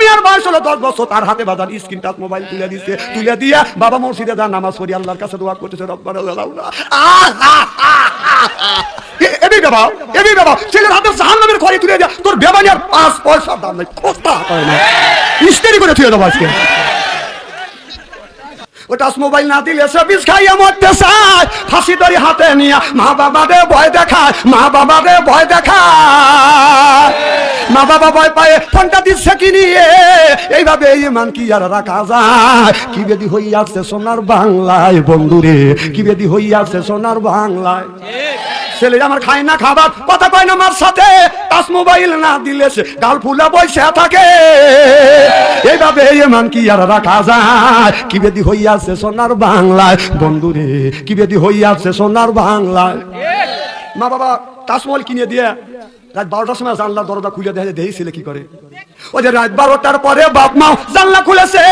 মেয়ের বয়স হলো 10 বছর, তার হাতে বাজার স্ক্রিন টাচ মোবাইল তুলে দিচ্ছে, তুলে দিয়ে বাবা মসজিদে যা নামাজ পড়ি আল্লাহর কাছে দোয়া করতেছে, রব্বানা লাউলা এবি বাবা ছেলের হাতে জাহান্নামের খড়ি তুলে দেয়া, তোর বেমানি আর 5 পয়সা দাম নাই, খোঁজটা হয় না, ইস্তেরি করে তুলে দেবো আজকে। ও টাচ মোবাইল না দিলে সে বিষ খাইয়া মরতে চায়, ফাঁসি দড়ি হাতে নিয়ে মা বাবাদের ভয় দেখায়, মা বাবাদের ভয় দেখায়, মা বাবা ভয় পায়ে ফোনটা দিচ্ছে কি নিয়ে, এইভাবে ইমান কি আর রাখা যায়? কি বেদি হইয়াছে সোনার বাংলায় বন্ধুরে, কি বেদি হইয়াছে সোনার বাংলায়। ছেলে আমার খায় না খাবার, কথা কয় না মার সাথে, টাচ মোবাইল না দিলে সে গাল ফুলে বসে থাকে, এইভাবে ইমান কি আর রাখা যায়? কি বেদি হইয়াছে সোনার বাংলায় বন্ধুরে, কি বেদি হইয়াছে সোনার বাংলায়। মা বাবা টাচ মোবাইল কিনে দিয়ে রাত 12টার সময় জানলা দরজা খুলে দেখে ছেলে কি করে, ওই যে রাত 12টার পরে বাপ মা জানলা খুলেছে।